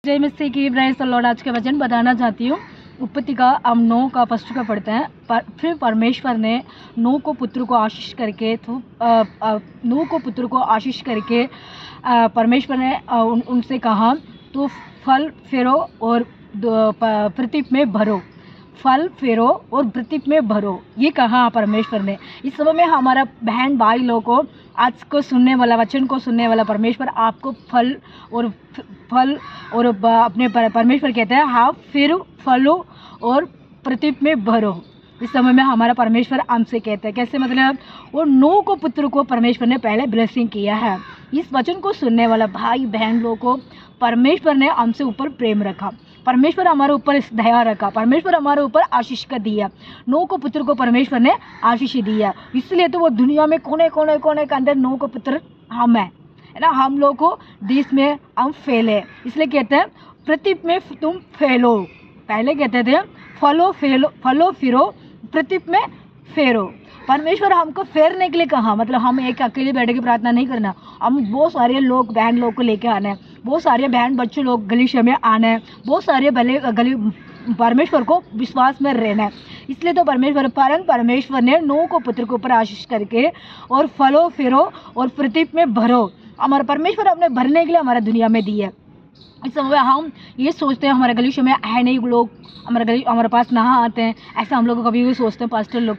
जय मसीह की praise the Lord. आज का वचन बताना चाहती हूँ। उत्पत्ति का हम 9 का फर्स्ट का पढ़ते हैं। फिर परमेश्वर ने नूह को पुत्र को आशीष करके परमेश्वर ने उनसे कहा, तो फल फेरो और पृथ्वी में भरो, फल फेरो और पृथ्वी में भरो, ये कहा परमेश्वर ने। इस समय में हमारा बहन भाई लोग को आज को सुनने वाला वचन को सुनने वाला परमेश्वर आपको फल और अपने परमेश्वर कहते हैं, हाँ फिर फलो और पृथ्वी में भरो। इस समय में हमारा परमेश्वर हमसे कहते हैं कैसे, मतलब वो नूह को पुत्र को परमेश्वर ने पहले ब्लेसिंग किया है। इस वचन को सुनने वाला भाई बहन लोग को परमेश्वर ने हमसे ऊपर प्रेम रखा, परमेश्वर हमारे ऊपर दया रखा, परमेश्वर हमारे ऊपर आशीष का दिया। नूह को पुत्र को परमेश्वर ने आशीष दिया, इसलिए तो वो दुनिया में कोने के अंदर नूह को पुत्र हम है ना। हम लोग को देश में हम फैले, इसलिए कहते हैं पृथ्वी में तुम फैलो। पहले कहते थे फलो फिरो पृथ्वी में फेरो। परमेश्वर हमको फेरने के लिए कहा, मतलब हम एक अकेले बैठ के प्रार्थना नहीं करना, हम बहुत सारे लोग बहन लोग को लेके आना है, बहुत सारे बहन बच्चों लोग गलीशे में आना है, बहुत सारे गली परमेश्वर को विश्वास में रहना है। इसलिए तो परमेश्वर ने नूह को पुत्र के ऊपर आशीष करके और फलो फिरो और पृथ्वी में भरो, हमारा परमेश्वर अपने भरने के लिए हमारा दुनिया में दिया है। इस समय हम ये सोचते हैं हमारे गलीशे में है नहीं लोग, हमारे पास नहा आते हैं, ऐसा हम लोग कभी भी सोचते हैं पास्टर लोग।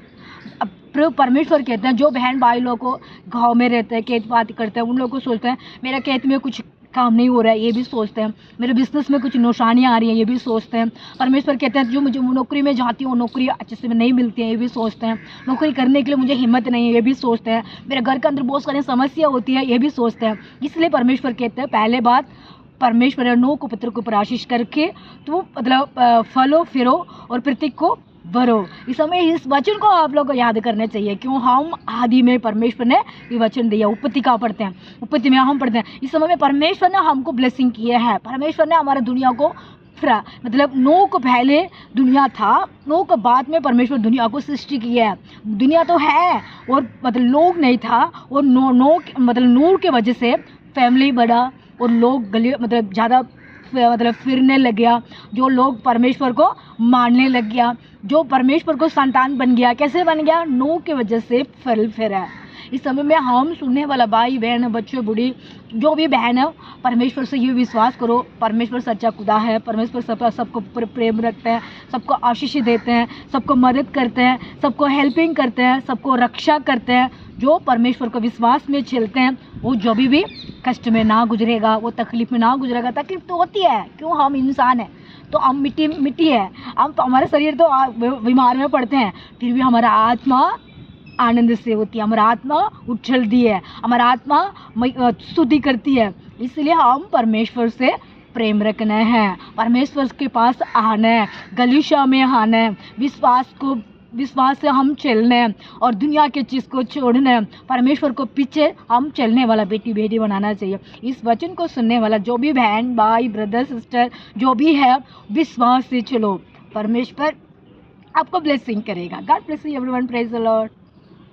अब परमेश्वर कहते हैं जो बहन भाई लोग को गाँव में रहते हैं, खेत पाती करते हैं, उन लोग को सोचते हैं मेरा खेत में कुछ काम नहीं हो रहा है, ये भी सोचते हैं, मेरे बिजनेस में कुछ नुकसानियाँ आ रही हैं, ये भी सोचते हैं। परमेश्वर कहते हैं जो मुझे नौकरी में जाती हूँ नौकरी अच्छे से नहीं मिलती है, ये भी सोचते हैं। नौकरी करने के लिए मुझे हिम्मत नहीं है, ये भी सोचते हैं। मेरे घर के अंदर बहुत सारी समस्या होती है, ये भी सोचते हैं। इसलिए परमेश्वर कहते हैं पहले बात परमेश्वर ने नूह को पुत्र को ऊपर आशीष करके तो मतलब फलो फिरो और पृथ्वी को भरो। इस समय इस वचन को आप लोग को याद करना चाहिए, क्यों हम आदि में परमेश्वर ने ये वचन दिया। उत्पत्ति का पढ़ते हैं, उत्पत्ति में हम पढ़ते हैं। इस समय में परमेश्वर ने हमको ब्लेसिंग किया है, परमेश्वर ने हमारे दुनिया को मतलब नूह को पहले दुनिया था, नूह के बाद में परमेश्वर दुनिया को सृष्टि किया है। दुनिया तो है और मतलब लोग नहीं था, और नूह के वजह से फैमिली बढ़ा और लोग मतलब ज़्यादा मतलब फिरने लग गया, जो लोग परमेश्वर को मानने लग गया, जो परमेश्वर को संतान बन गया। कैसे बन गया? नूह की वजह से फल फिरा। इस समय में हम सुनने वाला भाई बहन बच्चों बूढ़ी जो भी बहन है, परमेश्वर से ये विश्वास करो परमेश्वर सच्चा खुदा है, परमेश्वर सबको प्रेम रखते हैं, सबको आशीष देते हैं, सबको मदद करते हैं, सबको हेल्पिंग करते हैं, सबको रक्षा करते हैं। जो परमेश्वर को विश्वास में चलते हैं वो जो भी कष्ट में ना गुजरेगा, वो तकलीफ में ना गुजरेगा। तकलीफ तो होती है, क्यों, हम इंसान हैं, तो हम मिट्टी है, हम हमारे शरीर तो बीमार में पड़ते हैं, फिर भी हमारा आत्मा आनंद से होती है, हमारा आत्मा उछलती है, हमारा आत्मा स्तुति करती है। इसलिए हम परमेश्वर से प्रेम रखना है, परमेश्वर के पास आना है, गलीशा में आना है, विश्वास से हम चलना है और दुनिया के चीज़ को छोड़ना है। परमेश्वर को पीछे हम चलने वाला बेटी बनाना चाहिए। इस वचन को सुनने वाला जो भी बहन भाई ब्रदर सिस्टर जो भी है, विश्वास से चलो, परमेश्वर आपको ब्लेसिंग करेगा। God bless you everyone, praise the Lord.